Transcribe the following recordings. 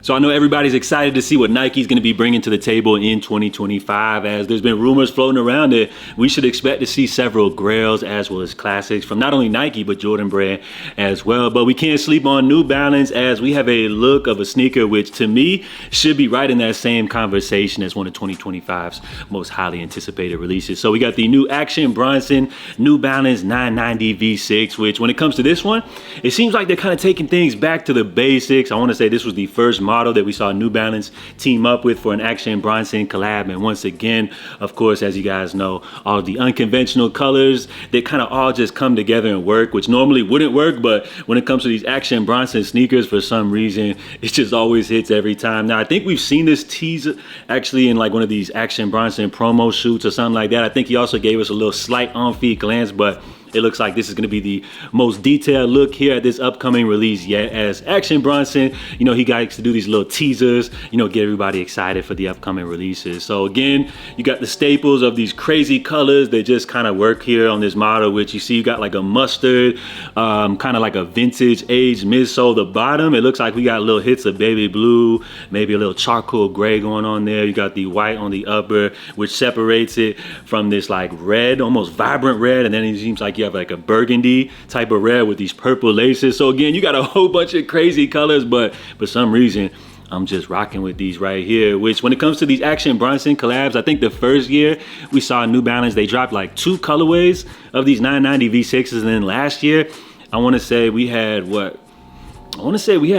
So I know everybody's excited to see what Nike's going to be bringing to the table in 2025, as there's been rumors floating around that we should expect to see several grails as well as classics from not only Nike but Jordan brand as well. But we can't sleep on New Balance, as we have a look of a sneaker which to me should be right in that same conversation as one of 2025's most highly anticipated releases. So we got the new Action Bronson New Balance 990 V6, which when it comes to this one, it seems like they're kind of taking things back to the basics. I want to say this was the first model that we saw New Balance team up with for an Action Bronson collab, and once again, of course, as you guys know, all the unconventional colors, they kind of all just come together and work, which normally wouldn't work, but when it comes to these Action Bronson sneakers, for some reason it just always hits every time. Now I think we've seen this teaser actually in like one of these Action Bronson promo shoots or something like that. I think he also gave us a little slight on-feet glance, but it looks like this is going to be the most detailed look here at this upcoming release yet, as Action Bronson, you know, he likes to do these little teasers, you know, get everybody excited for the upcoming releases. So again, you got the staples of these crazy colors that just kind of work here on this model, which you see you got like a mustard, kind of like a vintage aged midsole. The bottom, it looks like we got little hits of baby blue, maybe a little charcoal gray going on there. You got the white on the upper, which separates it from this like red, almost vibrant red, and then it seems like you have like a burgundy type of red with these purple laces. So again, you got a whole bunch of crazy colors, but for some reason I'm just rocking with these right here, which when it comes to these Action Bronson collabs, I think the first year we saw New Balance, they dropped like 2 colorways of these 990 V6s, and then last year I want to say we had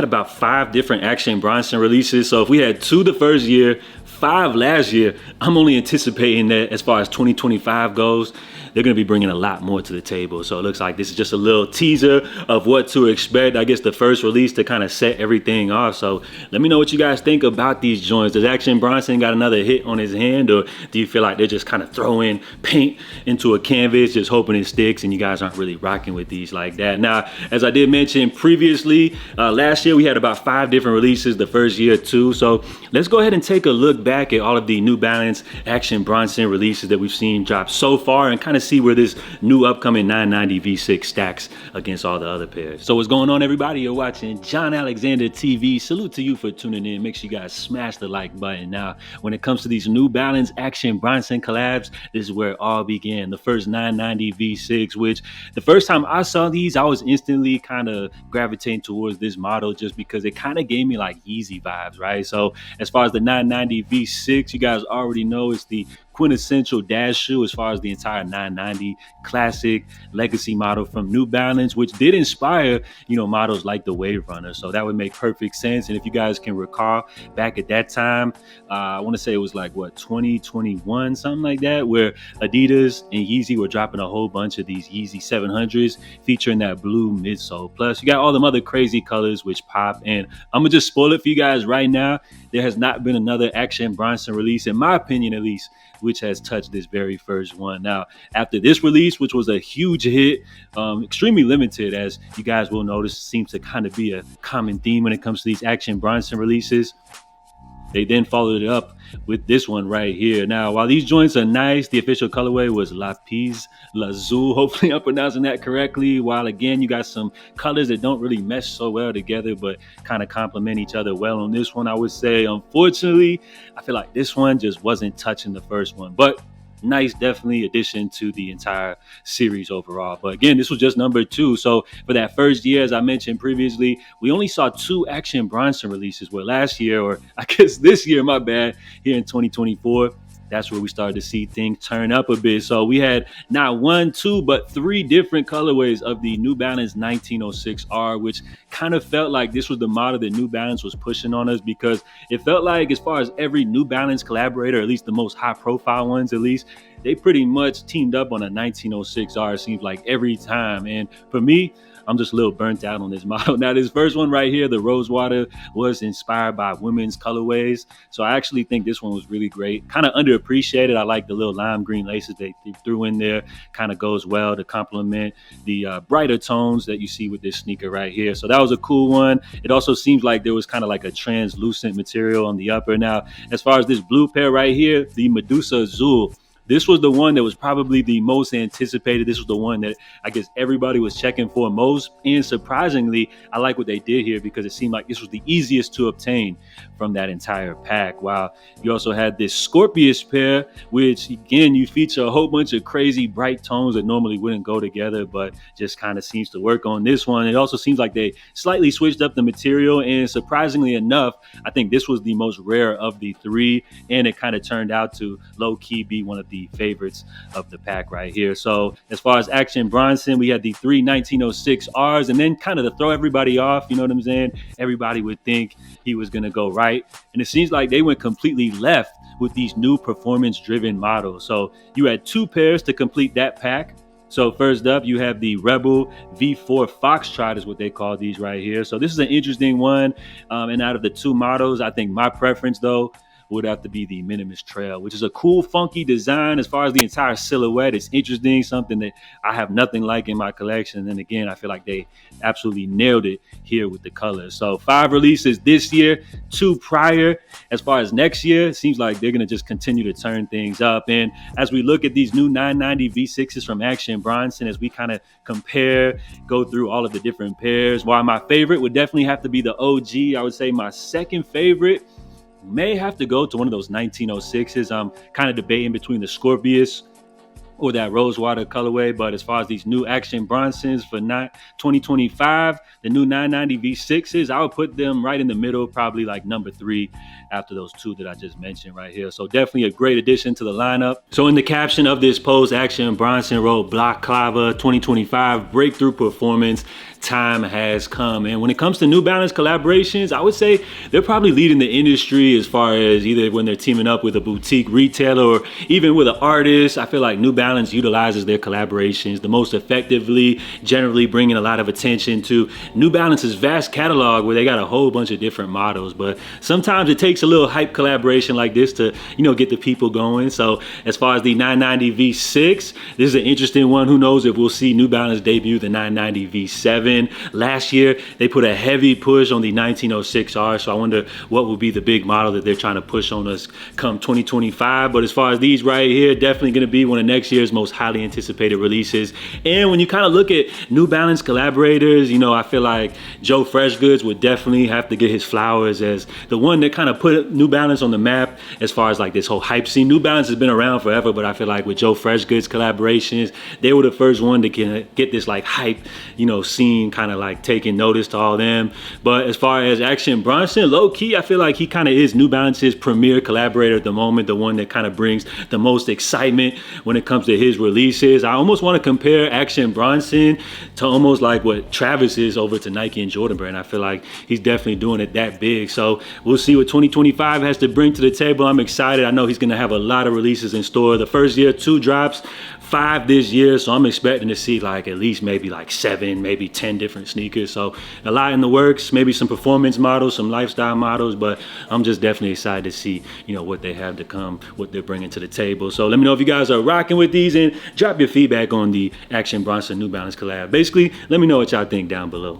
about 5 different Action Bronson releases. So if we had 2 the first year, 5 last year, I'm only anticipating that as far as 2025 goes, they're going to be bringing a lot more to the table. So it looks like this is just a little teaser of what to expect. I guess the first release to kind of set everything off. So let me know what you guys think about these joints. Does Action Bronson got another hit on his hand, or do you feel like they're just kind of throwing paint into a canvas, just hoping it sticks, and you guys aren't really rocking with these like that? Now, as I did mention previously, last year we had about 5 different releases the first year too. So let's go ahead and take a look back at all of the New Balance Action Bronson releases that we've seen drop so far, and kind of see where this new upcoming 990 V6 stacks against all the other pairs. So what's going on, everybody? You're watching John Alexander TV. Salute to you for tuning in. Make sure you guys smash the like button. Now, when it comes to these New Balance Action Bronson collabs, this is where it all began. The first 990 V6, which the first time I saw these, I was instantly kind of gravitating towards this model just because it kind of gave me like Yeezy vibes, right? So as far as the 990 V6, you guys already know it's the quintessential dash shoe as far as the entire 990 classic legacy model from New Balance, which did inspire, you know, models like the Wave Runner. So that would make perfect sense. And if you guys can recall, back at that time, I want to say it was like what, 2021, something like that, where Adidas and Yeezy were dropping a whole bunch of these Yeezy 700s featuring that blue midsole. Plus, you got all them other crazy colors which pop. And I'm gonna just spoil it for you guys right now. There has not been another Action Bronson release, in my opinion at least, which has touched this very first one. Now, after this release, which was a huge hit, extremely limited, as you guys will notice, seems to kind of be a common theme when it comes to these Action Bronson releases. They then followed it up with this one right here. Now, while these joints are nice, the official colorway was Lapis Lazuli. Hopefully I'm pronouncing that correctly. While again, you got some colors that don't really mesh so well together, but kind of complement each other well on this one, I would say. Unfortunately, I feel like this one just wasn't touching the first one, but nice, definitely addition to the entire series overall. But again, this was just number 2. So for that first year, as I mentioned previously, we only saw 2 Action Bronson releases, where last year, or I guess this year, my bad, here in 2024, that's where we started to see things turn up a bit. So we had not 1, 2, but 3 different colorways of the New Balance 1906R, which kind of felt like this was the model that New Balance was pushing on us, because it felt like as far as every New Balance collaborator, at least the most high profile ones at least, they pretty much teamed up on a 1906R, it seems like every time. And for me, I'm just a little burnt out on this model. Now, this first one right here, the Rosewater, was inspired by women's colorways. So I actually think this one was really great. Kind of underappreciated. I like the little lime green laces they threw in there. Kind of goes well to complement the brighter tones that you see with this sneaker right here. So that was a cool one. It also seems like there was kind of like a translucent material on the upper. Now, as far as this blue pair right here, the Medusa Azul, This was the one that was probably the most anticipated. This was the one that I guess everybody was checking for most. And surprisingly, I like what they did here because it seemed like this was the easiest to obtain from that entire pack. Wow. You also had this Scorpius pair, which again, you feature a whole bunch of crazy bright tones that normally wouldn't go together, but just kind of seems to work on this one. It also seems like they slightly switched up the material, and surprisingly enough, I think this was the most rare of the three, and it kind of turned out to low-key be one of the favorites of the pack right here. So as far as Action Bronson, we had the three 1906 Rs, and then kind of to throw everybody off, you know what I'm saying? Everybody would think he was going to go right, and it seems like they went completely left with these new performance-driven models. So you had two pairs to complete that pack. So first up, you have the Rebel V4 Foxtrot is what they call these right here. So this is an interesting one. And out of the two models, I think my preference though would have to be the Minimus Trail, which is a cool, funky design as far as the entire silhouette. It's interesting, something that I have nothing like in my collection. And again, I feel like they absolutely nailed it here with the colors. So 5 releases this year, 2 prior. As far as next year, it seems like they're going to just continue to turn things up. And as we look at these new 990 V6s from Action Bronson, as we kind of compare, go through all of the different pairs, while my favorite would definitely have to be the OG, I would say my second favorite may have to go to one of those 1906s. I'm kind of debating between the Scorpius or that Rosewater colorway. But as far as these new Action Bronsons for 2025, the new 990 V6s, I would put them right in the middle, probably like number 3 after those 2 that I just mentioned right here. So definitely a great addition to the lineup. So in the caption of this post, Action Bronson wrote, Block Clava 2025 breakthrough performance. Time has come. And when it comes to New Balance collaborations, I would say they're probably leading the industry as far as either when they're teaming up with a boutique retailer or even with an artist. I feel like New Balance utilizes their collaborations the most effectively, generally bringing a lot of attention to New Balance's vast catalog where they got a whole bunch of different models. But sometimes it takes a little hype collaboration like this to, get the people going. So as far as the 990 V6, this is an interesting one. Who knows if we'll see New Balance debut the 990 V7. Last year, they put a heavy push on the 1906R, so I wonder what will be the big model that they're trying to push on us come 2025. But as far as these right here, definitely going to be one of next year's most highly anticipated releases. And when you kind of look at New Balance collaborators, I feel like Joe Freshgoods would definitely have to get his flowers as the one that kind of put New Balance on the map as far as like this whole hype scene. New Balance has been around forever, but I feel like with Joe Freshgoods collaborations, they were the first one to get this like hype, scene kind of like taking notice to all them. But as far as Action Bronson, low key, I feel like he kind of is New Balance's premier collaborator at the moment, the one that kind of brings the most excitement when it comes to his releases. I almost want to compare Action Bronson to almost like what Travis is over to Nike and Jordan Brand. I feel like he's definitely doing it that big. So we'll see what 2025 has to bring to the table. I'm excited. I know he's going to have a lot of releases in store. The first year, 2 drops, 5 this year, so I'm expecting to see like at least maybe like 7, maybe 10 different sneakers. So a lot in the works, maybe some performance models, some lifestyle models, but I'm just definitely excited to see, what they have to come, what they're bringing to the table. So let me know if you guys are rocking with these and drop your feedback on the Action Bronson New Balance collab. Basically, let me know what y'all think down below.